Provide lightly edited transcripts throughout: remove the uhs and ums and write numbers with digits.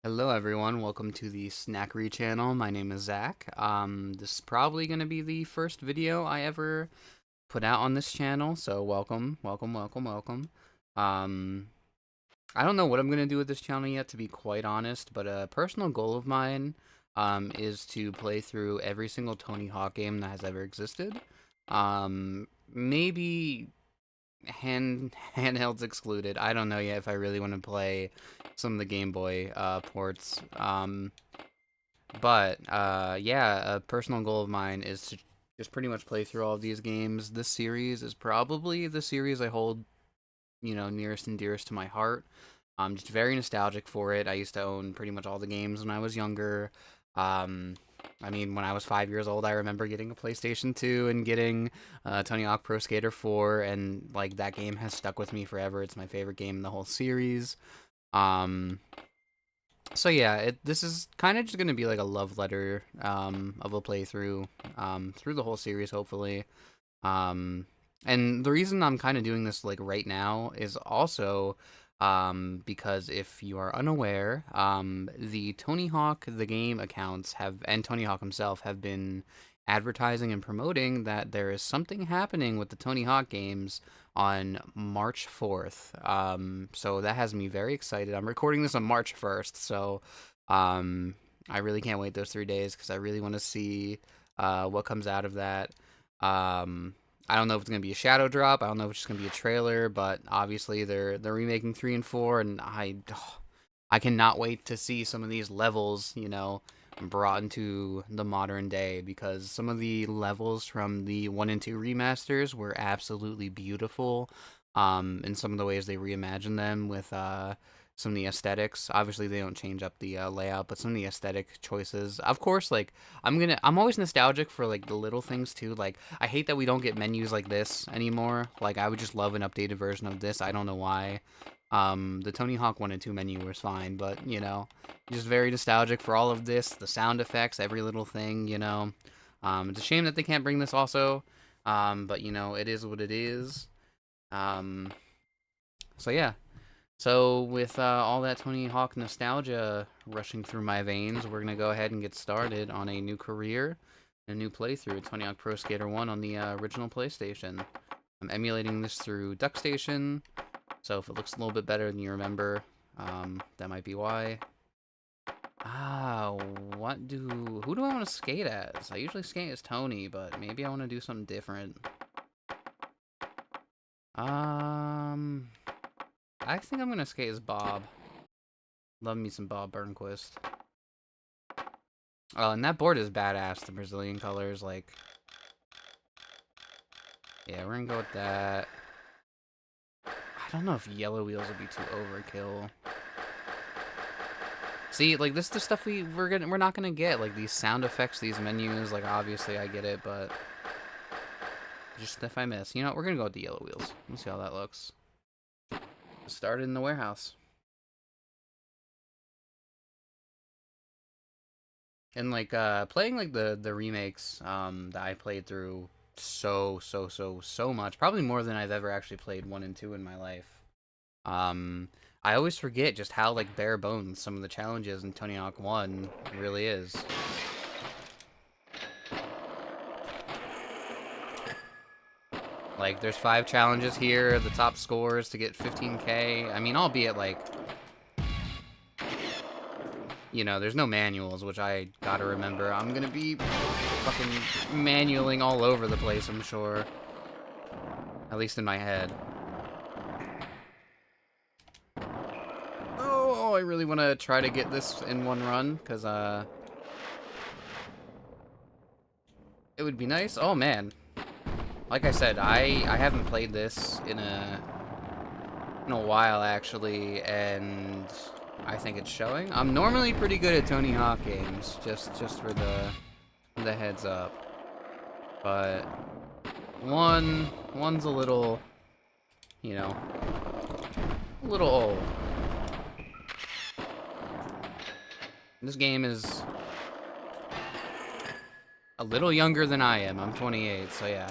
Hello everyone, welcome to the Snakkary channel. My name is Zach. This is probably going to be the first video I ever put out on this channel, so welcome, welcome, welcome, welcome. Um, I don't know what I'm going to do with this channel yet, to be quite honest, but a personal goal of mine is to play through every single Tony Hawk game that has ever existed. Maybe handhelds excluded. I don't know yet if I really want to play some of the Game Boy ports. But yeah, a personal goal of mine is to just pretty much play through all of these games. This series is probably the series I hold, nearest and dearest to my heart. I'm just very nostalgic for it. I used to own pretty much all the games when I was younger. Um, I mean, when I was 5 years old, I remember getting a PlayStation 2 and getting Tony Hawk Pro Skater 4, and like that game has stuck with me forever. It's my favorite game in the whole series. Um, so yeah, this is kind of just gonna be like a love letter of a playthrough through the whole series, hopefully. Um, and the reason I'm kind of doing this like right now is also because if you are unaware, the Tony Hawk the game accounts have and Tony Hawk himself have been advertising and promoting that there is something happening with the Tony Hawk games on March 4th. So that has me very excited. I'm recording this on March 1st, so um, I really can't wait those 3 days because I really want to see what comes out of that. I don't know if it's gonna be a shadow drop. I don't know if it's just gonna be a trailer, but obviously they're remaking 3 and 4, and I cannot wait to see some of these levels, brought into the modern day, because some of the levels from the 1 and 2 remasters were absolutely beautiful. In some of the ways they reimagined them with some of the aesthetics. Obviously, they don't change up the layout, but some of the aesthetic choices. Of course, like I'm always nostalgic for like the little things too. Like I hate that we don't get menus like this anymore. Like I would just love an updated version of this. I don't know why. The Tony Hawk 1 and 2 menu was fine, but just very nostalgic for all of this. The sound effects, every little thing. It's a shame that they can't bring this also. But it is what it is. Um, so yeah. So with all that Tony Hawk nostalgia rushing through my veins, we're gonna go ahead and get started on a new career, a new playthrough, Tony Hawk Pro Skater 1 on the original PlayStation. I'm emulating this through DuckStation, so if it looks a little bit better than you remember, that might be why. Ah, who do I want to skate as? I usually skate as Tony, but maybe I want to do something different. Um, I think I'm gonna skate as Bob. Love me some Bob Burnquist. Oh, and that board is badass, the Brazilian colors, like... Yeah, we're gonna go with that. I don't know if yellow wheels would be too overkill. See, like, this is the stuff we're not gonna get. Like, these sound effects, these menus, like, obviously I get it, but... Just if I miss. You know what, we're gonna go with the yellow wheels. Let's see how that looks. Started in the warehouse. And, like, playing, like, the remakes, that I played through so much. Probably more than I've ever actually played 1 and 2 in my life. I always forget just how, like, bare bones some of the challenges in Tony Hawk 1 really is. Like, there's 5 challenges here, the top scores to get 15K. I mean, albeit, like, there's no manuals, which I gotta remember. I'm gonna be fucking manualing all over the place, I'm sure. At least in my head. Oh, I really want to try to get this in one run, because, it would be nice. Oh, man. Like I said, I haven't played this in a while, actually, and I think it's showing. I'm normally pretty good at Tony Hawk games, just for the heads up. But one's a little, a little old. This game is a little younger than I am. I'm 28, so yeah.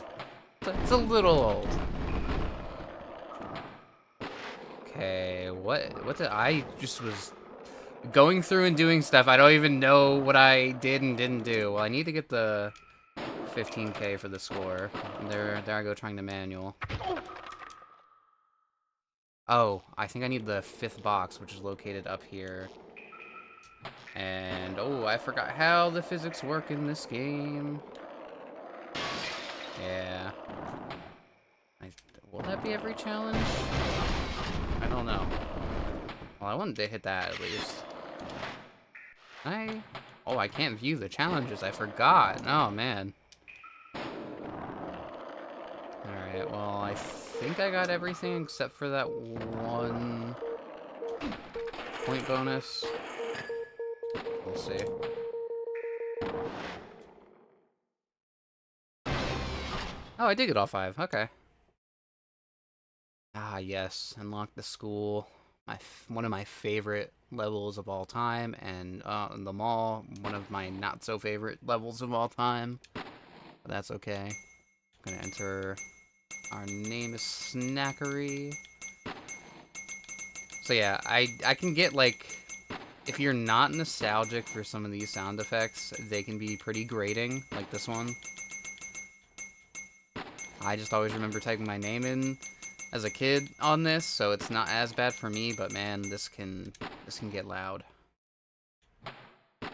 It's a little old. Okay, what did I just was going through and doing stuff. I don't even know what I did and didn't do. Well, I need to get the 15K for the score. There I go trying the manual. Oh, I think I need the 5th box, which is located up here. And, oh, I forgot how the physics work in this game. Yeah. Will that be every challenge? I don't know. Well, I wanted to hit that at least. Oh, I can't view the challenges. I forgot. Oh, man. Alright, well, I think I got everything except for that 1 point bonus. We'll see. Oh, I did get all 5. Okay. Ah, yes. Unlock the school. One of my favorite levels of all time, and the mall, one of my not-so-favorite levels of all time. But that's okay. I'm gonna enter... Our name is Snakkary. So yeah, I can get, like... If you're not nostalgic for some of these sound effects, they can be pretty grating, like this one. I just always remember typing my name in as a kid on this, so it's not as bad for me, but man, this can get loud. I'm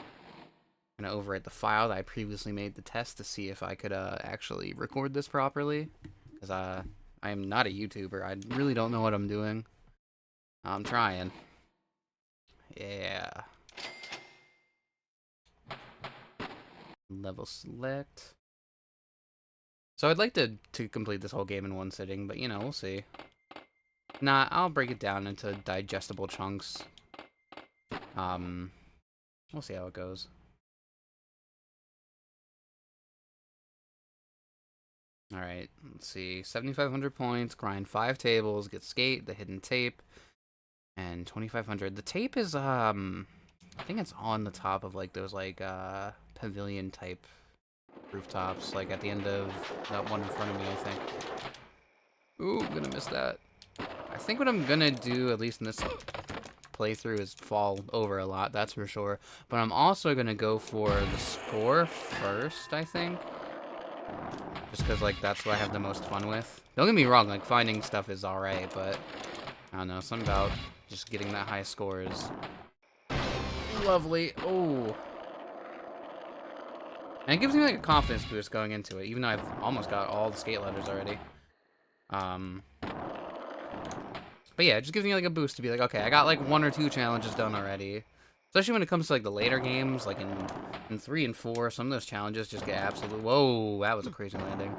gonna overwrite the file that I previously made the test to see if I could actually record this properly, because I am not a YouTuber. I really don't know what I'm doing. I'm trying. Yeah. Level select. So I'd like to complete this whole game in one sitting, but you know, we'll see. Nah, I'll break it down into digestible chunks. We'll see how it goes. Alright, let's see. 7,500 points, grind 5 tables, get skate, the hidden tape, and 2,500. The tape is, I think it's on the top of, like, those, like, pavilion-type rooftops, like, at the end of that one in front of me, I think. Ooh, I'm gonna miss that. I think what I'm gonna do, at least in this playthrough, is fall over a lot, that's for sure. But I'm also gonna go for the score first, I think. Just because, like, that's what I have the most fun with. Don't get me wrong, like, finding stuff is alright, but I don't know, something about just getting that high score is lovely. Oh. And it gives me, like, a confidence boost going into it, even though I've almost got all the skate letters already. But yeah, it just gives me, like, a boost to be like, okay, I got, like, 1 or 2 challenges done already. Especially when it comes to, like, the later games, like in 3 and 4, some of those challenges just get absolutely... Whoa, that was a crazy landing.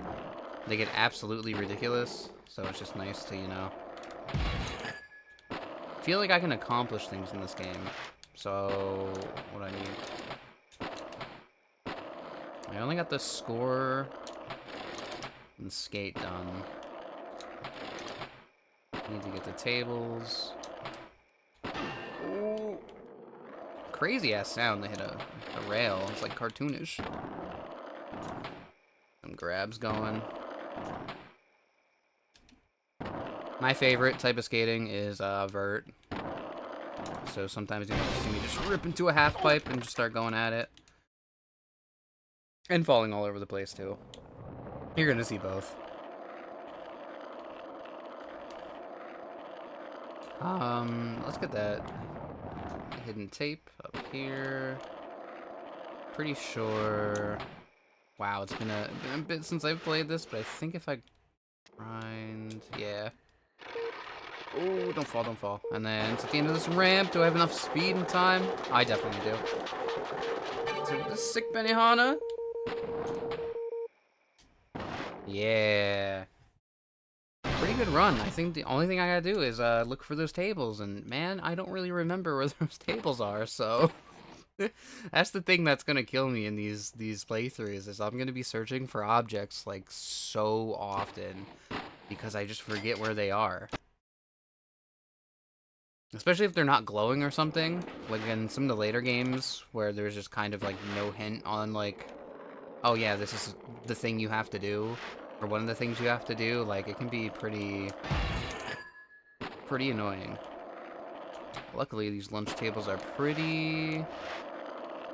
They get absolutely ridiculous, so it's just nice to, you know... feel like I can accomplish things in this game. So, what do I need? I only got the score and skate done. Need to get the tables. Ooh. Crazy ass sound. They hit a rail. It's like cartoonish. Some grabs going. My favorite type of skating is vert. So sometimes you might see me just rip into a half pipe and just start going at it. And falling all over the place too. You're gonna see both. Let's get that hidden tape up here. Pretty sure... Wow, it's been a bit since I've played this, but I think if I grind... Yeah. Oh, don't fall, don't fall. And then it's at the end of this ramp. Do I have enough speed and time? I definitely do. So this sick Benihana. Yeah. Pretty good run. I think the only thing I gotta do is look for those tables, and man, I don't really remember where those tables are, so that's the thing that's gonna kill me in these playthroughs, is I'm gonna be searching for objects like so often because I just forget where they are. Especially if they're not glowing or something, like in some of the later games where there's just kind of like no hint on like, oh yeah, this is the thing you have to do. Or one of the things you have to do, like, it can be pretty annoying. luckily these lunch tables are pretty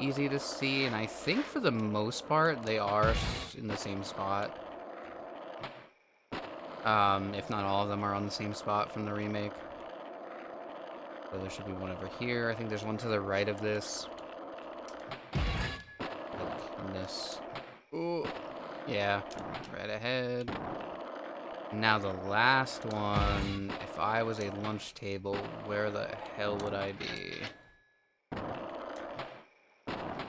easy to see, and I think for the most part they are in the same spot. If not all of them are on the same spot from the remake. So there should be one over here. I think there's one to the right of this. On this. Ooh. Yeah, right ahead. Now the last one, if I was a lunch table, where the hell would I be?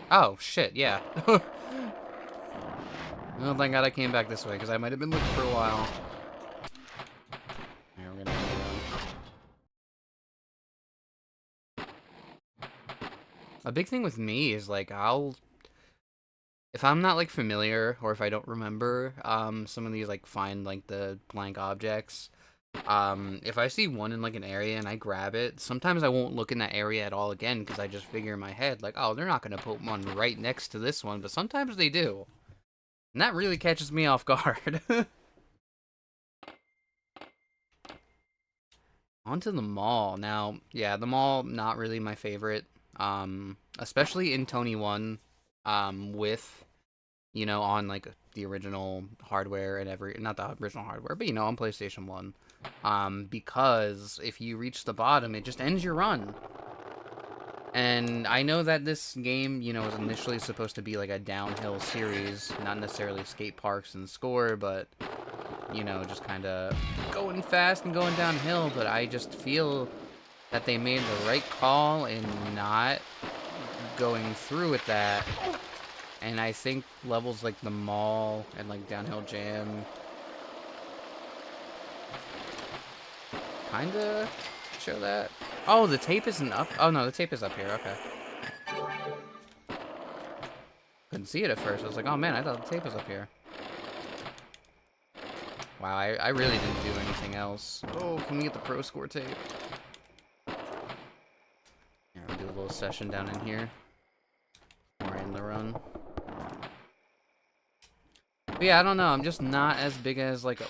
Oh, shit, yeah. Oh, thank God I came back this way, because I might have been looking for a while. Here, we're gonna a big thing with me is, like, if I'm not, like, familiar, or if I don't remember, some of these, like, find, like, the blank objects, if I see one in, like, an area and I grab it, sometimes I won't look in that area at all again, because I just figure in my head, like, oh, they're not gonna put one right next to this one, but sometimes they do. And that really catches me off guard. Onto the mall. Now, yeah, the mall, not really my favorite. Especially in Tony 1, with, you know, on, like, the original hardware and not the original hardware, but, you know, on PlayStation 1. Because if you reach the bottom, it just ends your run. And I know that this game, you know, was initially supposed to be, like, a downhill series, not necessarily skate parks and score, but, you know, just kind of going fast and going downhill, but I just feel that they made the right call in not going through with that. And I think levels like the mall and, like, Downhill Jam kind of show that. Oh, the tape isn't up? Oh, no, the tape is up here. Okay. Couldn't see it at first. I was like, oh, man, I thought the tape was up here. Wow, I really didn't do anything else. Oh, can we get the pro score tape? Here, I'll do a little session down in here. Or in the run. But yeah, I don't know. I'm just not as big as, like,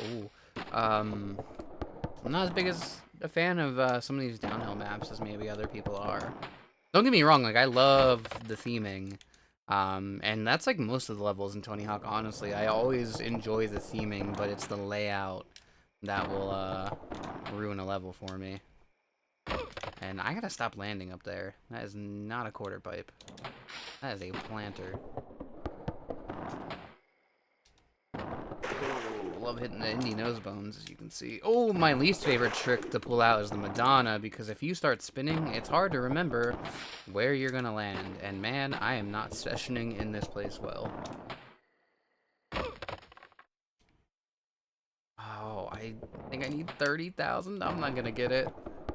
I'm not as big as a fan of some of these downhill maps as maybe other people are. Don't get me wrong, like, I love the theming. And that's, like, most of the levels in Tony Hawk, honestly. I always enjoy the theming, but it's the layout that will, ruin a level for me. And I gotta stop landing up there. That is not a quarter pipe. That is a planter. Love hitting the indie nose bones, as you can see. Oh, my least favorite trick to pull out is the Madonna, because if you start spinning, it's hard to remember where you're gonna land. And man, I am not sessioning in this place well. Oh, I think I need 30,000. I'm not gonna get it.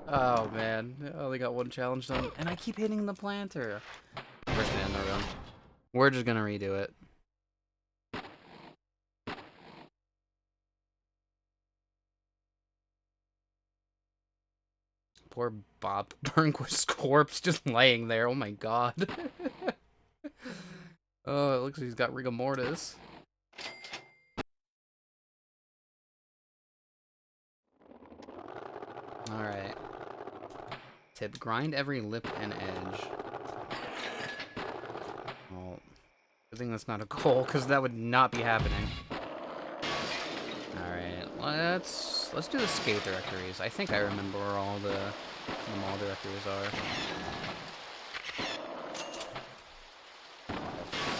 Oh man, I only got one challenge done, and I keep hitting the planter. We're just gonna end the run. We're just gonna redo it. Poor Bob Burnquist's corpse just laying there. Oh my god. Oh, it looks like he's got rigor mortis. Alright. Tip, grind every lip and edge. Well, I think that's not a goal, because that would not be happening. Alright, let's do the skate directories. I think I remember where all the mall directories are.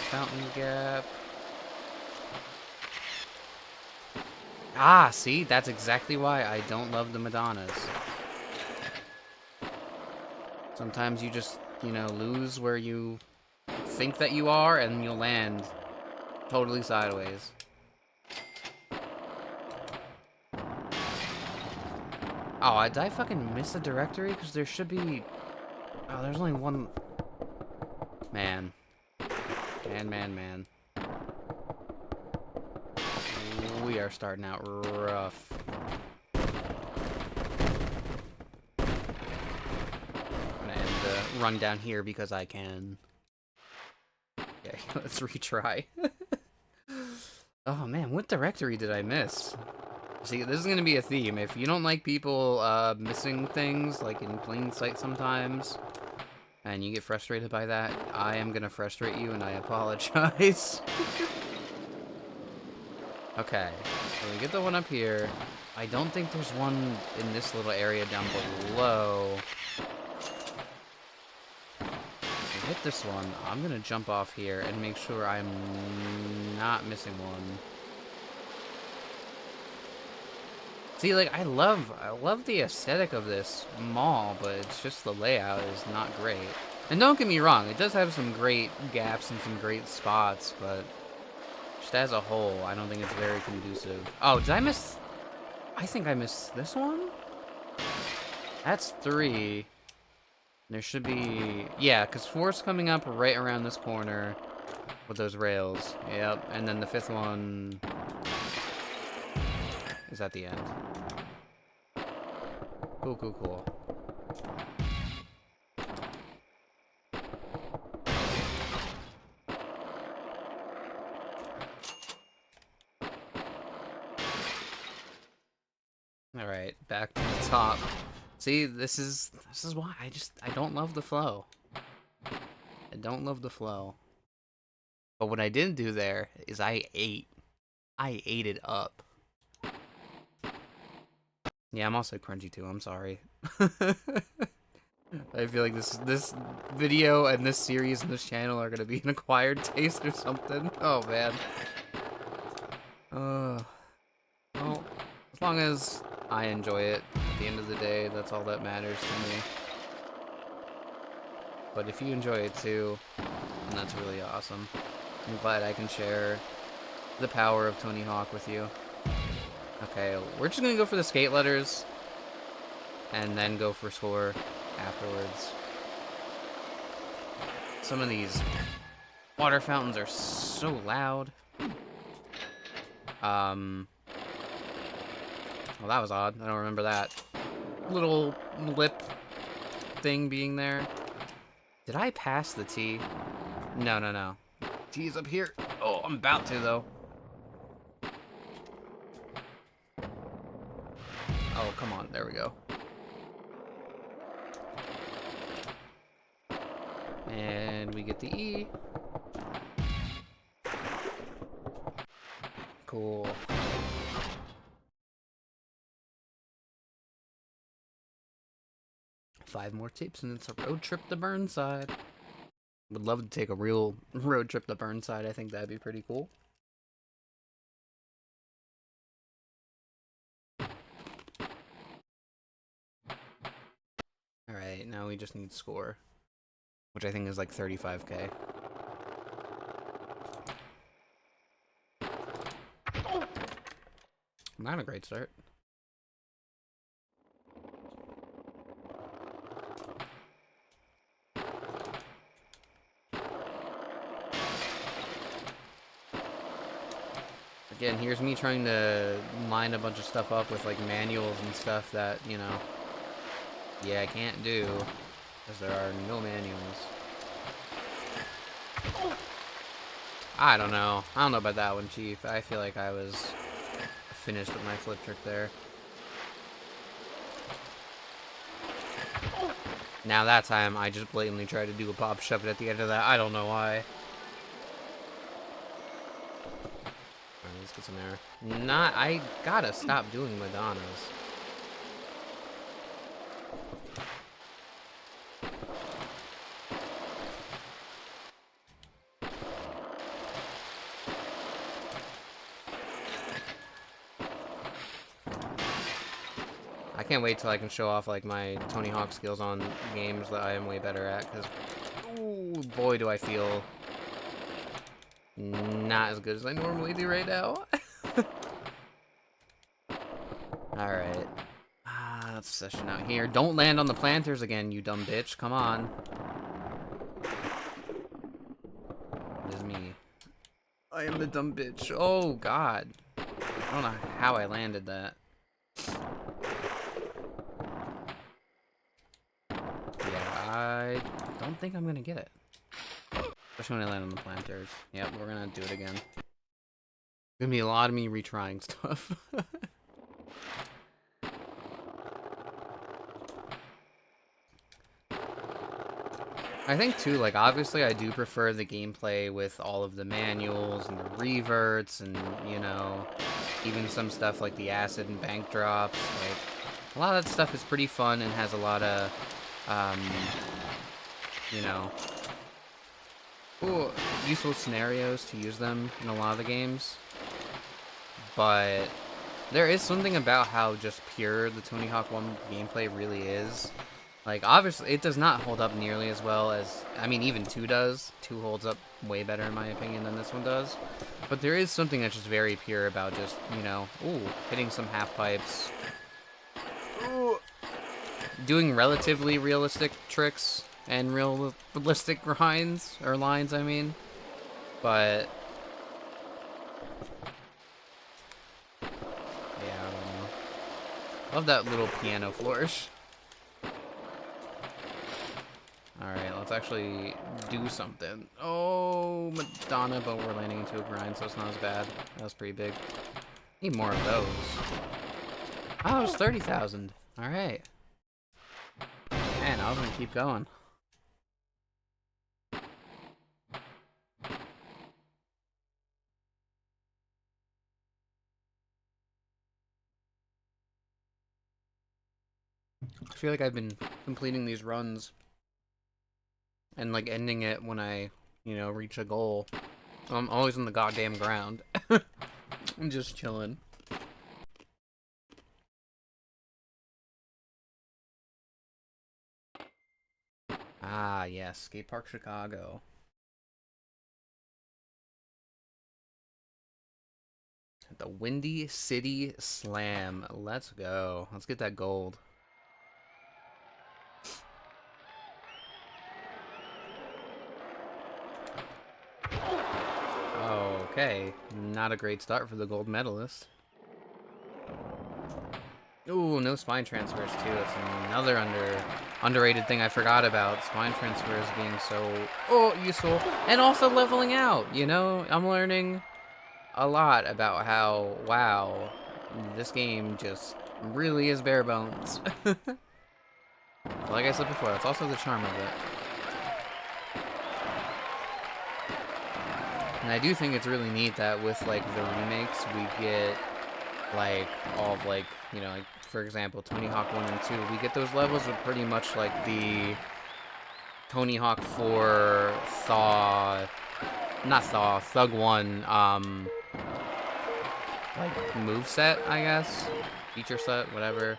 Fountain Gap. Ah, see? That's exactly why I don't love the Madonnas. Sometimes you just, you know, lose where you think that you are, and you'll land totally sideways. Oh, did I fucking miss a directory? Because there should be... Oh, there's only one... Man. Man. We are starting out rough. I'm gonna end the run down here because I can. Okay, let's retry. Oh man, what directory did I miss? See, this is gonna be a theme. If you don't like people missing things, like in plain sight sometimes, and you get frustrated by that, I am gonna frustrate you, and I apologize. Okay, so we get the one up here. I don't think there's one in this little area down below. We hit this one. I'm gonna jump off here and make sure I'm not missing one. See, like, I love the aesthetic of this mall, but it's just the layout is not great. And don't get me wrong, it does have some great gaps and some great spots, but just as a whole, I don't think it's very conducive. Oh, did I miss? I think I missed this one? That's 3. There should be... Yeah, because 4's coming up right around this corner with those rails. Yep, and then the 5th one is at the end. Cool, cool, cool. Alright, back to the top. See, this is why I don't love the flow. I don't love the flow. But what I didn't do there is I ate it up. Yeah, I'm also crunchy too, I'm sorry. I feel like this video and this series and this channel are gonna be an acquired taste or something. Oh man. Well, as long as I enjoy it at the end of the day, that's all that matters to me. But if you enjoy it too, then that's really awesome. I'm glad I can share the power of Tony Hawk with you. Okay, we're just gonna go for the skate letters and then go for score afterwards. Some of these water fountains are so loud. Well, that was odd. I don't remember that little lip thing being there. Did I pass the T? No, no, no. T is up here. Oh, I'm about to, though. Oh, come on. There we go. And we get the E. Cool. Five more tips and it's a road trip to Burnside. Would love to take a real road trip to Burnside. I think that'd be pretty cool. Alright, now we just need score. Which I think is like 35k. Not a great start. Again, here's me trying to line a bunch of stuff up with like manuals and stuff that, you know, yeah, I can't do because there are no manuals. I don't know. I don't know about that one, Chief. I feel like I was finished with my flip trick there. Now that time, I just blatantly tried to do a pop shove it at the end of that. I don't know why. Alright, let's get some air. I gotta stop doing Madonnas. I can't wait till I can show off like my Tony Hawk skills on games that I am way better at, because, ooh, boy, do I feel not as good as I normally do right now. Alright. Let's session out here. Don't land on the planters again, you dumb bitch. Come on. It is me. I am the dumb bitch. Oh, God. I don't know how I landed that. I don't think I'm gonna get it. Especially when I land on the planters. Yep, we're gonna do it again. Gonna be a lot of me retrying stuff. I think too, like, obviously I do prefer the gameplay with all of the manuals and the reverts and, you know, even some stuff like the acid and bank drops. Like, a lot of that stuff is pretty fun and has a lot of, um, you know, useful scenarios to use them in a lot of the games. But there is something about how just pure the Tony Hawk 1 gameplay really is. Like, obviously, it does not hold up nearly as well as, I mean, even 2 does. 2 holds up way better, in my opinion, than this one does. But there is something that's just very pure about just, you know, hitting some half pipes. Doing relatively realistic tricks and realistic grinds, or lines, I mean. But yeah, I don't know. Love that little piano flourish. Alright, let's actually do something. Oh, Madonna, but we're landing into a grind, so it's not as bad. That was pretty big. Need more of those. Oh, it was 30,000. Alright. Man, I was gonna keep going. I feel like I've been completing these runs and like ending it when I, you know, reach a goal. I'm always on the goddamn ground. I'm just chilling. Ah, yes, Skate Park Chicago. The Windy City Slam. Let's go. Let's get that gold. Okay, not a great start for the gold medalist. Ooh, no spine transfers too. That's another underrated thing I forgot about. Spine transfers being so useful, and also leveling out. You know, I'm learning a lot about how this game just really is bare bones. Like I said before, that's also the charm of it. And I do think it's really neat that with, like, the remakes, we get, like, all of, like, you know, like, for example, Tony Hawk 1 and 2, we get those levels with pretty much, like, the Tony Hawk 4 Thug 1, like, moveset, I guess? Feature set, whatever.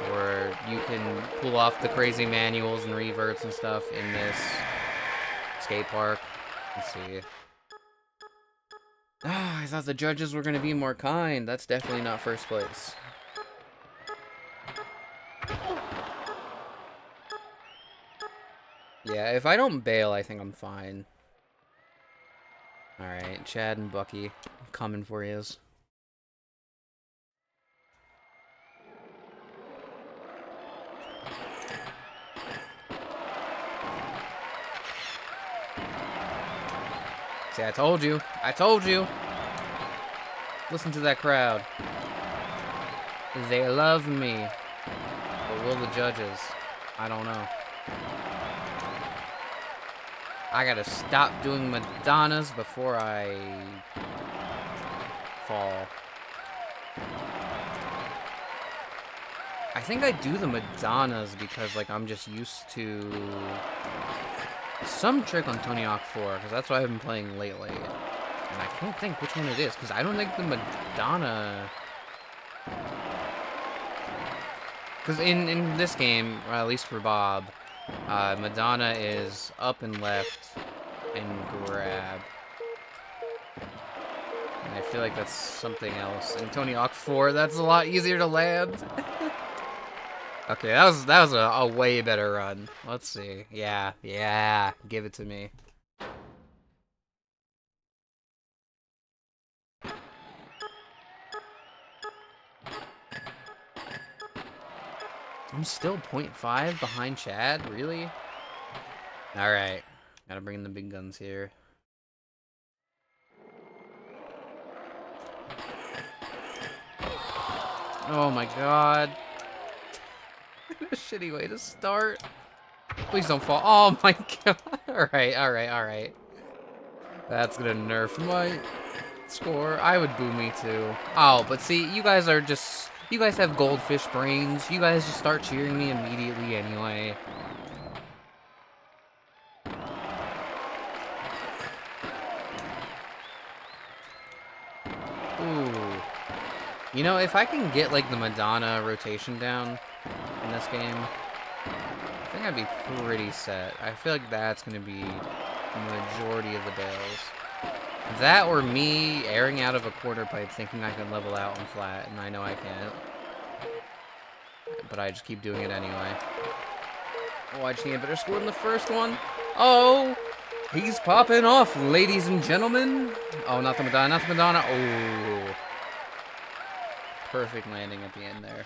Where you can pull off the crazy manuals and reverts and stuff in this skate park. Let's see. Ah, I thought the judges were going to be more kind. That's definitely not first place. Yeah, if I don't bail, I think I'm fine. Alright, Chad and Bucky, I'm coming for yous. See, I told you. I told you. Listen to that crowd. They love me. But will the judges? I don't know. I gotta stop doing Madonnas before I fall. I think I do the Madonnas because, like, I'm just used to some trick on Tony Hawk 4, because that's what I've been playing lately. And I can't think which one it is, because I don't think the Madonna... Because in this game, or at least for Bob, Madonna is up and left and grab. And I feel like that's something else. In Tony Hawk 4, that's a lot easier to land. Okay, that was a way better run. Let's see. Yeah, give it to me. I'm still 0.5 behind Chad? Really? Alright. Gotta bring in the big guns here. Oh my god. A shitty way to start. Please don't fall. Oh my god. Alright, alright, alright. That's gonna nerf my score. I would boo me too. Oh, but see, you guys are just... You guys have goldfish brains. You guys just start cheering me immediately anyway. Ooh. You know, if I can get, like, the Madonna rotation down in this game, I think I'd be pretty set. I feel like that's going to be the majority of the bails. That or me airing out of a quarter pipe thinking I can level out on flat, and I know I can't. But I just keep doing it anyway. Oh, I just need a better score than the first one. Oh! He's popping off, ladies and gentlemen. Oh, not the Madonna, not the Madonna. Oh. Perfect landing at the end there.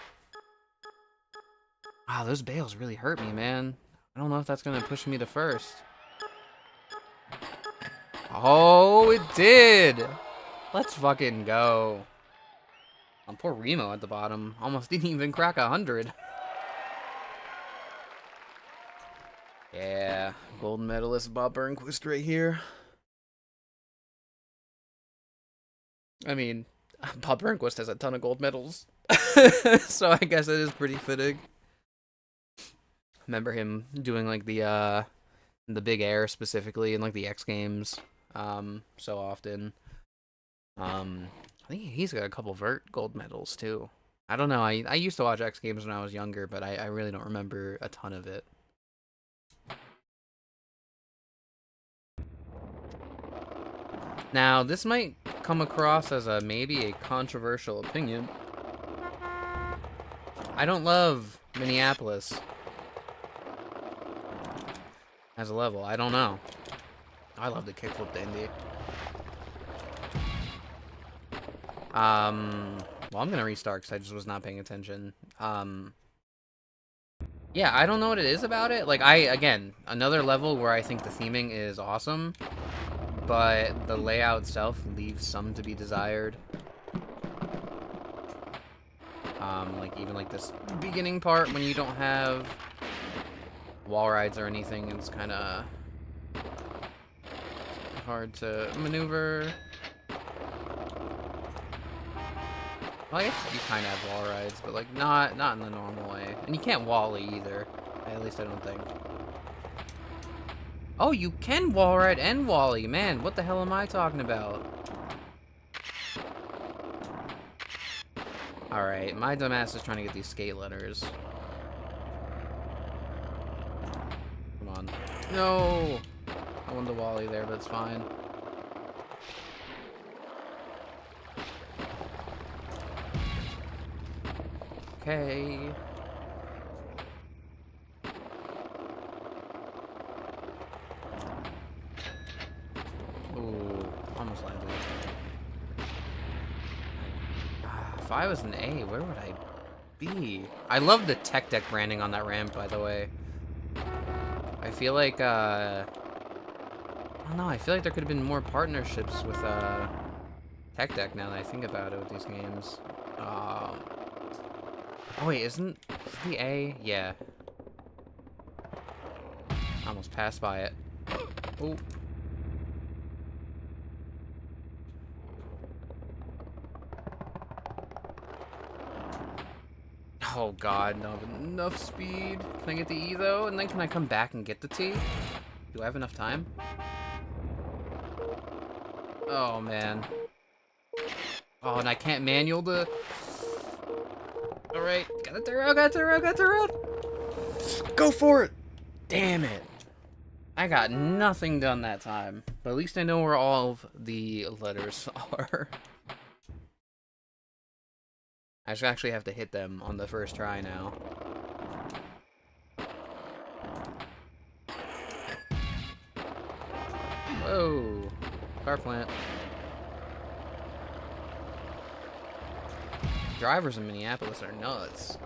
Wow, those bails really hurt me, man. I don't know if that's going to push me to first. Oh, it did! Let's fucking go. Poor Remo at the bottom. Almost didn't even crack 100. Yeah, gold medalist Bob Burnquist right here. I mean, Bob Burnquist has a ton of gold medals. So I guess it is pretty fitting. Remember him doing like the big air specifically in like the X Games so often. I think he's got a couple vert gold medals too. I don't know. I used to watch X Games when I was younger, but I really don't remember a ton of it. Now, this might come across as maybe a controversial opinion. I don't love Minneapolis as a level. I don't know. I love the kickflip to Indy. Well, I'm gonna restart because I just was not paying attention. Yeah, I don't know what it is about it. Like, again, another level where I think the theming is awesome, but the layout itself leaves some to be desired. Like, even like this beginning part when you don't have wall rides or anything, it's kind of hard to maneuver. Well, I guess you kind of have wall rides, but like not in the normal way. And you can't wally either. At least I don't think. Oh, you can wall ride and wally. Man, what the hell am I talking about? Alright, my dumbass is trying to get these skate letters. Come on. No! I wanted to wally there, but it's fine. Okay. Ooh, almost landed. If I was an A, where would I be? I love the tech deck branding on that ramp, by the way. I feel like, I don't know, I feel like there could have been more partnerships with, tech deck now that I think about it with these games. Oh wait, isn't the A? Yeah. Almost passed by it. Oh. Oh god, not enough speed. Can I get the E though? And then can I come back and get the T? Do I have enough time? Oh man. Oh, and I can't manual the... Alright, got it through, got it through, got it through! Go for it! Damn it. I got nothing done that time. But at least I know where all of the letters are. I just actually have to hit them on the first try now. Whoa. Car plant. Drivers in Minneapolis are nuts.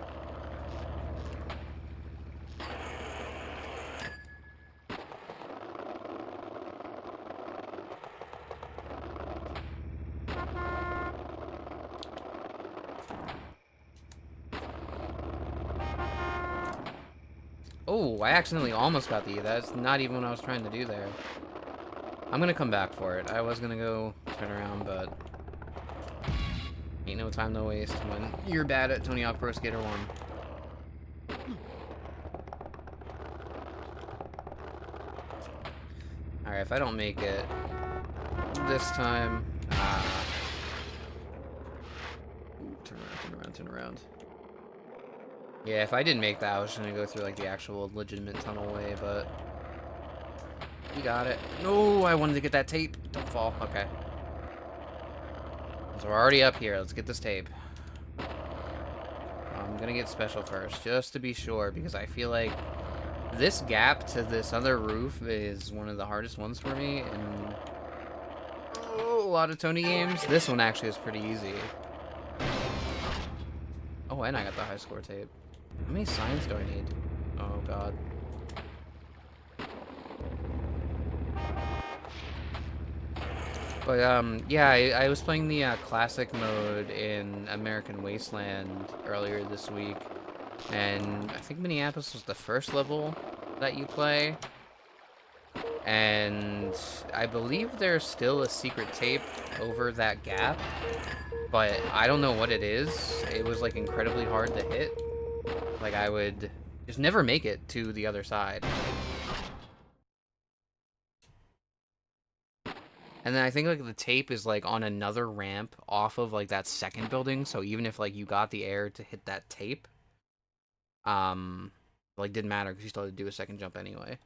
Oh, I accidentally almost got the E. That's not even what I was trying to do there. I'm gonna come back for it. I was gonna go turn around, but ain't no time to waste when you're bad at Tony Hawk Pro Skater 1. Alright, if I don't make it this time... turn around, turn around, turn around. Yeah, if I didn't make that, I was gonna go through, like, the actual legitimate tunnel way, but... We got it. No, I wanted to get that tape. Don't fall. Okay. So we're already up here. Let's get this tape. I'm gonna get special first, just to be sure, because I feel like this gap to this other roof is one of the hardest ones for me in a lot of Tony games. This one actually is pretty easy. Oh, and I got the high score tape. How many signs do I need? Oh, God. But, yeah, I was playing the classic mode in American Wasteland earlier this week, and I think Minneapolis was the first level that you play, and I believe there's still a secret tape over that gap, but I don't know what it is. It was, like, incredibly hard to hit. Like, I would just never make it to the other side. And then I think, like, the tape is, like, on another ramp off of, like, that second building, so even if, like, you got the air to hit that tape, like, didn't matter, because you still had to do a second jump anyway.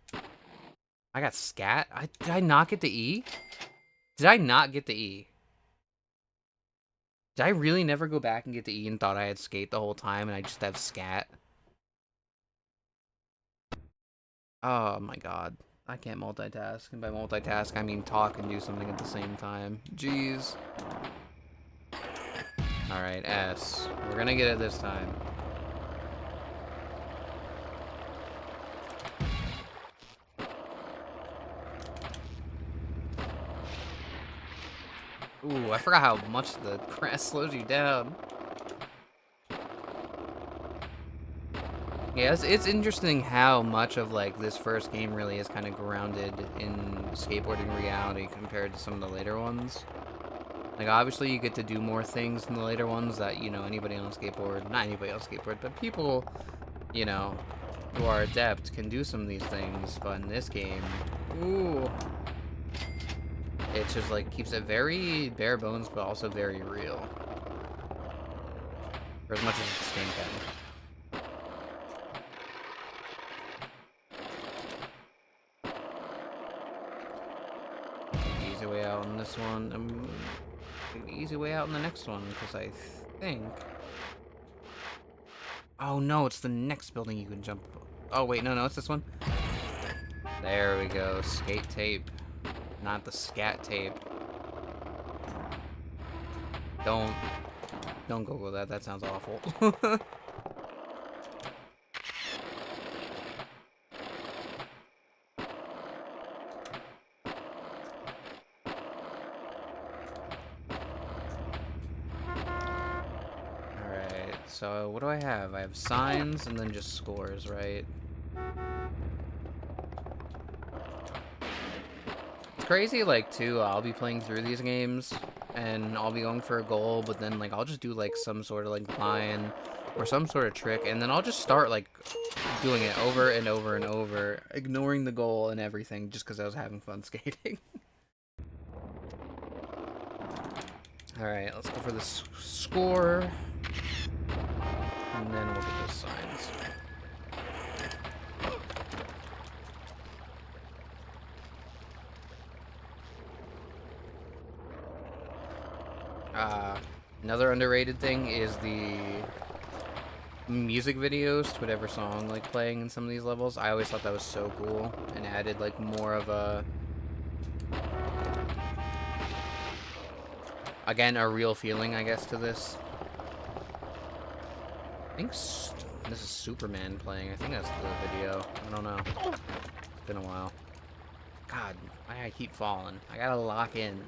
I got scat? Did I not get the E? Did I not get the E? Did I really never go back and get the E and thought I had skate the whole time, and I just have scat? Oh, my God. I can't multitask, and by multitask, I mean talk and do something at the same time. Jeez. Alright, S. We're gonna get it this time. Ooh, I forgot how much the grass slows you down. Yeah, it's interesting how much of, like, this first game really is kind of grounded in skateboarding reality compared to some of the later ones. Like, obviously you get to do more things in the later ones that, you know, anybody on a skateboard, not anybody on a skateboard, but people, you know, who are adept can do some of these things, but in this game, ooh, it just, like, keeps it very bare bones, but also very real. For as much as it's game can. Easy way out on this one. Easy way out in the next one, because I think... Oh, no, it's the next building you can jump... Oh, wait, no, it's this one. There we go. Skate tape. Not the scat tape. Don't Google that. That sounds awful. Alright, so what do I have? I have signs and then just scores, right? It's crazy, like, too, I'll be playing through these games, and I'll be going for a goal, but then, like, I'll just do, like, some sort of, like, line, or some sort of trick, and then I'll just start, like, doing it over and over and over, ignoring the goal and everything, just because I was having fun skating. Alright, let's go for this score, and then we'll get those signs. Another underrated thing is the music videos to whatever song, like, playing in some of these levels. I always thought that was so cool, and added, like, more of a... Again, a real feeling, I guess, to this. I think this is Superman playing. I think that's the video. I don't know. It's been a while. God, why I keep falling? I gotta lock in.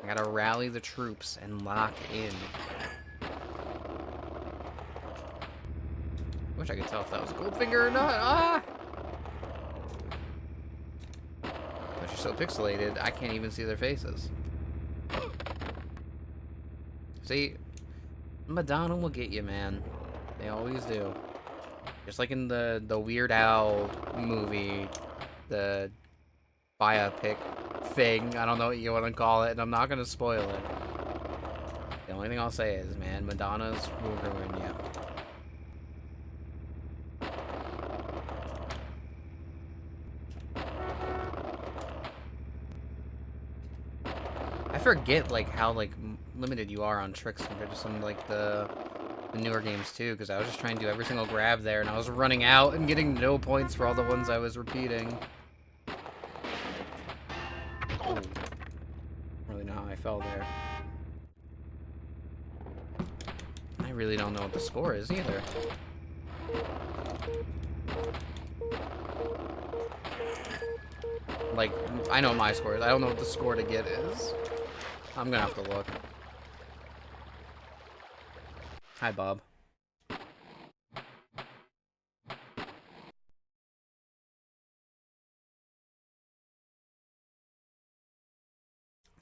I gotta rally the troops and lock in. Wish I could tell if that was a Goldfinger or not. Ah! But she's so pixelated, I can't even see their faces. See? Madonna will get you, man. They always do. Just like in the Weird Al movie, the biopic thing. I don't know what you want to call it, and I'm not going to spoil it. The only thing I'll say is, man, Madonna's will ruin you. I forget, like, how, like, limited you are on tricks compared to some, like, the newer games, too, because I was just trying to do every single grab there, and I was running out and getting no points for all the ones I was repeating. Oh. I don't really know how I fell there. I really don't know what the score is, either. Like, I know my score is. I don't know what the score to get is. I'm gonna have to look. Hi, Bob.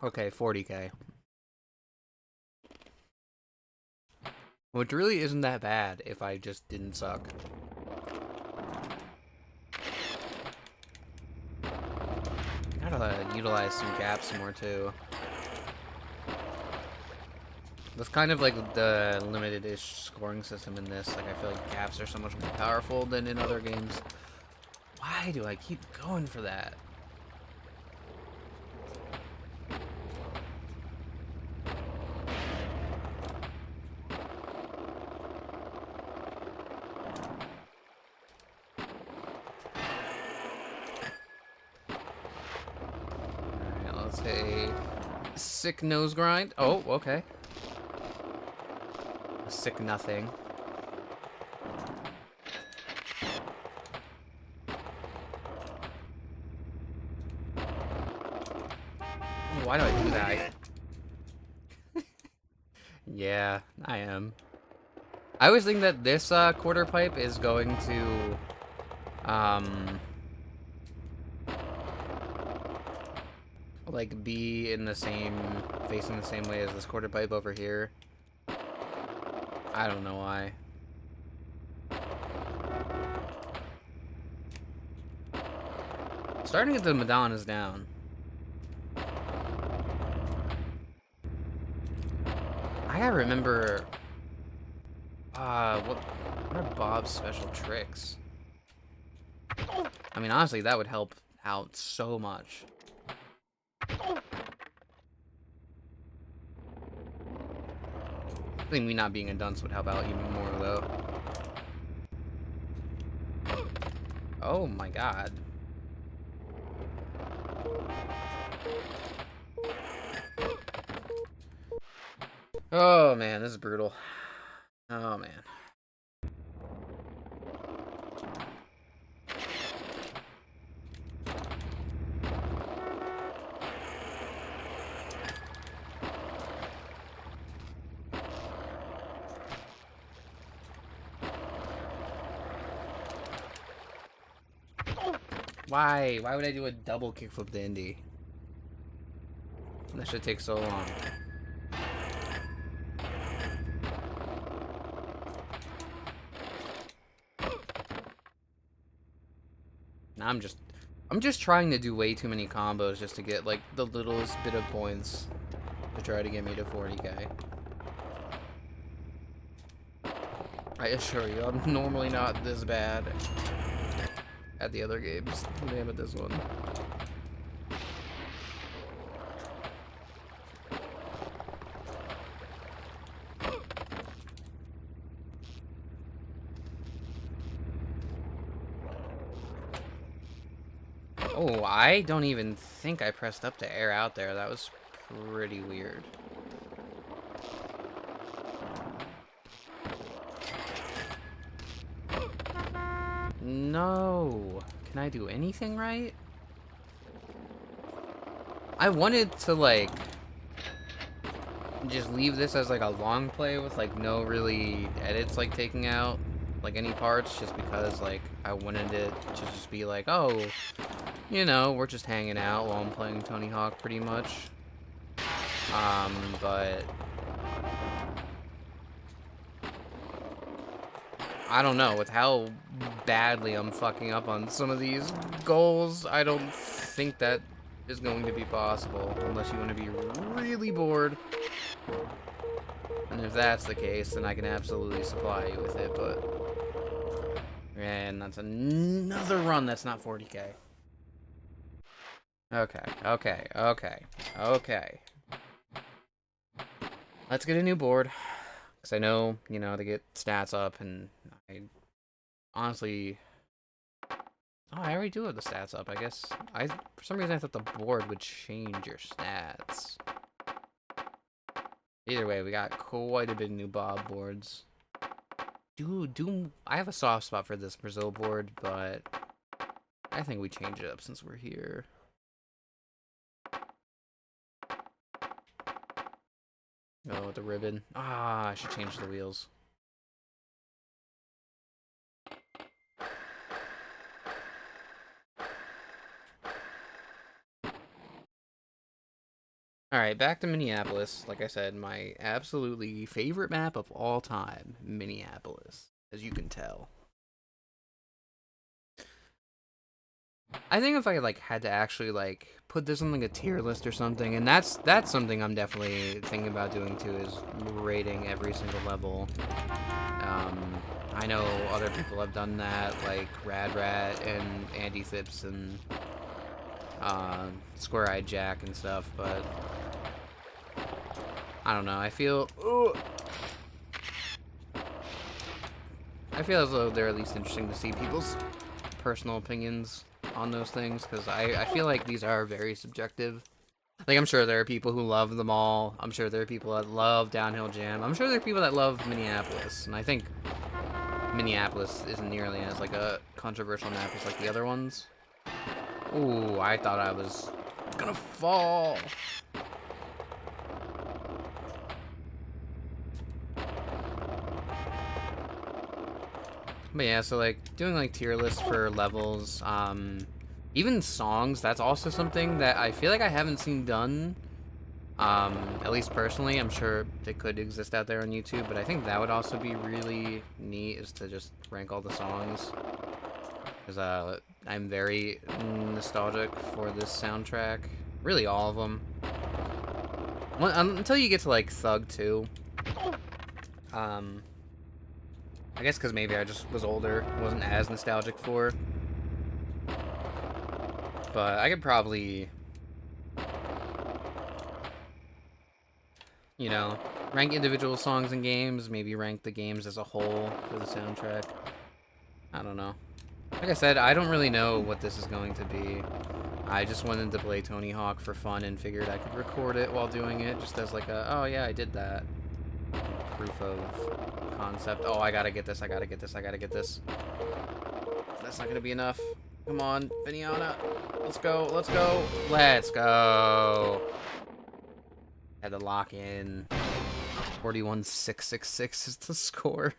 Okay, 40K. Which really isn't that bad if I just didn't suck. Gotta utilize some gaps more, too. That's kind of like the limited-ish scoring system in this. Like, I feel like gaps are so much more powerful than in other games. Why do I keep going for that? Alright, let's say sick nose grind. Oh, okay. Sick nothing. Why do I do that? Yeah, I am. I always think that this quarter pipe is going to like be in the same, facing the same way as this quarter pipe over here. I don't know why. Starting at the Madonna's down. I gotta remember, what are Bob's special tricks? I mean, honestly, that would help out so much. I think me not being a dunce would help out even more, though. Oh my god. Oh man, this is brutal. Oh man. Why? Why would I do a double kickflip to Indy? That should take so long. I'm just trying to do way too many combos just to get like the littlest bit of points to try to get me to 40K. I assure you, I'm normally not this bad at the other games. Damn it, this one. Oh, I don't even think I pressed up to air out there. That was pretty weird. No. Can I do anything right? I wanted to, like, just leave this as, like, a long play with, like, no really edits, like, taking out like any parts, just because like I wanted it to just be like, oh, you know, we're just hanging out while I'm playing Tony Hawk, pretty much. But I don't know, with how badly I'm fucking up on some of these goals, I don't think that is going to be possible unless you want to be really bored. And if that's the case, then I can absolutely supply you with it, but... And that's another run that's not 40k. Okay. Let's get a new board. Because I know, you know, to get stats up, and I honestly... Oh, I already do have the stats up, I guess. For some reason I thought the board would change your stats. Either way, we got quite a bit of new Bob boards. I have a soft spot for this Brazil board, but I think we change it up since we're here. Oh, with the ribbon. Ah, I should change the wheels. Alright, back to Minneapolis. Like I said, my absolutely favorite map of all time, Minneapolis, as you can tell. I think if I like had to actually like put this on like a tier list or something, and that's something I'm definitely thinking about doing too, is rating every single level. I know other people have done that, like Rad Rat and Andy Thips and Square Eyed Jack and stuff, but I don't know. I feel as though they're at least interesting to see people's personal opinions on those things, because I feel like these are very subjective. Like, I'm sure there are people who love them all. I'm sure there are people that love Downhill Jam. I'm sure there are people that love Minneapolis, and I think Minneapolis isn't nearly as like a controversial map as like the other ones. Ooh, I thought I was gonna fall. But yeah, so like doing like tier lists for levels, even songs, that's also something that I feel like I haven't seen done. At least personally, I'm sure they could exist out there on YouTube, but I think that would also be really neat, is to just rank all the songs. Because I'm very nostalgic for this soundtrack. Really all of them. Until you get to like Thug 2. I guess because maybe I just was older, wasn't as nostalgic for. But I could probably, you know, rank individual songs and games, maybe rank the games as a whole for the soundtrack. I don't know. Like I said, I don't really know what this is going to be. I just wanted to play Tony Hawk for fun and figured I could record it while doing it, just as like a, oh yeah, I did that. Proof of concept. Oh, I gotta get this. That's not gonna be enough. Come on, Viniana. Let's go. Let's go. Had to lock in. 41,666 is the score.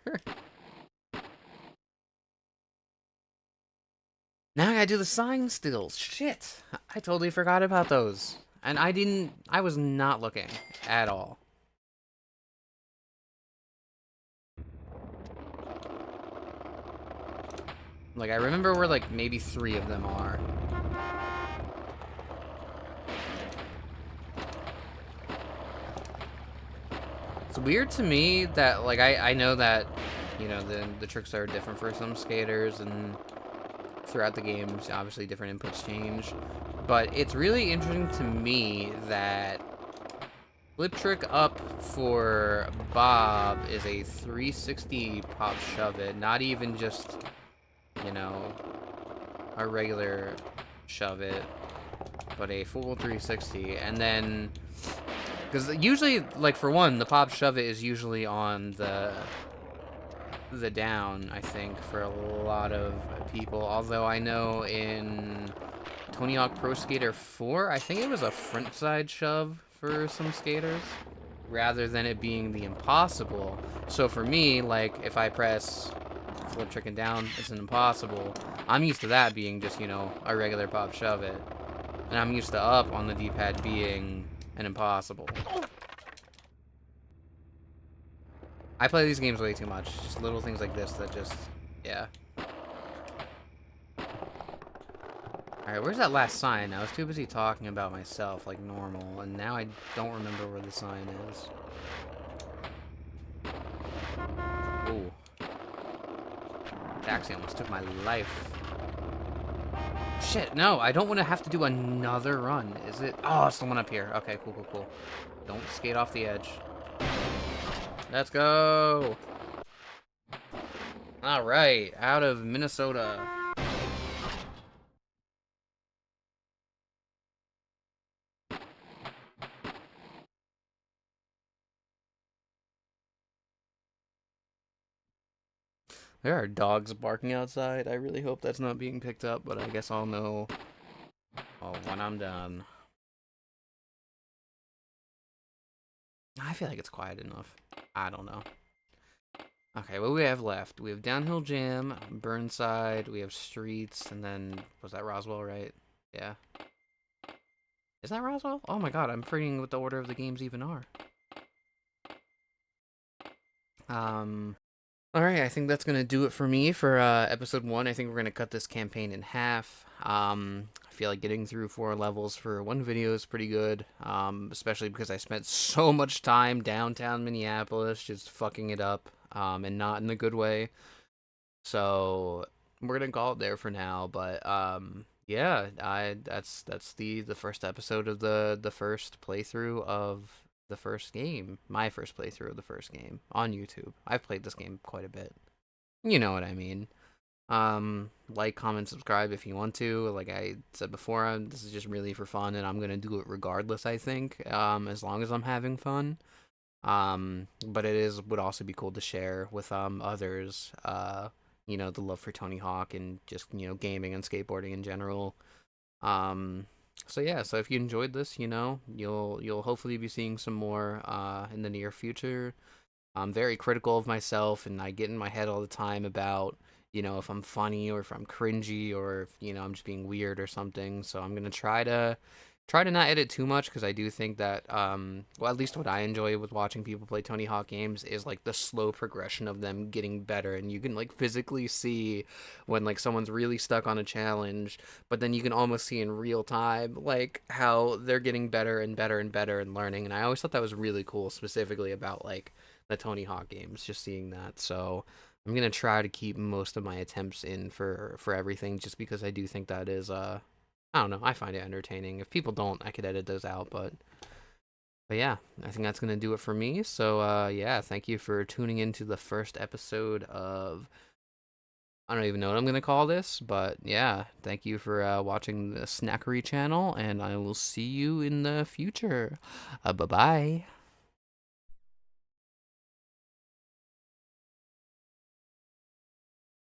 Now I gotta do the sign stills. Shit. I totally forgot about those. And I was not looking at all. Like, I remember where, like, maybe 3 of them are. It's weird to me that, like, I know that, you know, the tricks are different for some skaters, and throughout the games, obviously different inputs change. But it's really interesting to me that flip trick up for Bob is a 360 pop shove it, not even just, you know, a regular shove it, but a full 360. And then, because usually, like, for one, the pop shove it is usually on the down, I think, for a lot of people. Although I know in Tony Hawk Pro Skater 4, I think it was a front side shove for some skaters, rather than it being the impossible. So for me, like, if I press Flip tricking down isn't impossible. I'm used to that being just, you know, a regular pop shove it. And I'm used to up on the D-pad being an impossible. I play these games way too much. Just little things like this that just, yeah. Alright, where's that last sign? I was too busy talking about myself like normal, and now I don't remember where the sign is. Ooh. Taxi almost took my life. Shit, no, I don't want to have to do another run. Is it? Oh, it's the one up here. Okay, cool, cool, cool. Don't skate off the edge. Let's go. All right, out of Minnesota. There are dogs barking outside. I really hope that's not being picked up, but I guess I'll know when I'm done. I feel like it's quiet enough. I don't know. Okay, what do we have left? We have Downhill Jam, Burnside, we have Streets, and then, was that Roswell, right? Yeah. Is that Roswell? Oh my god, I'm forgetting what the order of the games even are. Alright, I think that's gonna do it for me for episode 1. I think we're gonna cut this campaign in half. I feel like getting through 4 levels for one video is pretty good, especially because I spent so much time downtown Minneapolis just fucking it up, and not in a good way. So we're gonna call it there for now, but yeah, that's the first episode of the first playthrough of the first game, my first playthrough of the first game on YouTube. I've played this game quite a bit. You know what I mean. Like, comment, subscribe if you want to. Like I said before, this is just really for fun, and I'm gonna do it regardless, I think, as long as I'm having fun. But would also be cool to share with others, you know, the love for Tony Hawk and just, you know, gaming and skateboarding in general. So yeah, so if you enjoyed this, you know, you'll hopefully be seeing some more in the near future. I'm very critical of myself, and I get in my head all the time about, you know, if I'm funny or if I'm cringy or if, you know, I'm just being weird or something. So I'm gonna try to not edit too much, because I do think that well, at least what I enjoy with watching people play Tony Hawk games is like the slow progression of them getting better, and you can like physically see when like someone's really stuck on a challenge, but then you can almost see in real time like how they're getting better and better and better and learning. And I always thought that was really cool, specifically about like the Tony Hawk games, just seeing that. So I'm gonna try to keep most of my attempts in for everything, just because I do think that is I don't know, I find it entertaining. If people don't, I could edit those out, but yeah, I think that's gonna do it for me. So yeah, thank you for tuning into the first episode of, I don't even know what I'm gonna call this, but yeah, thank you for watching the Snakkary channel, and I will see you in the future. Bye bye.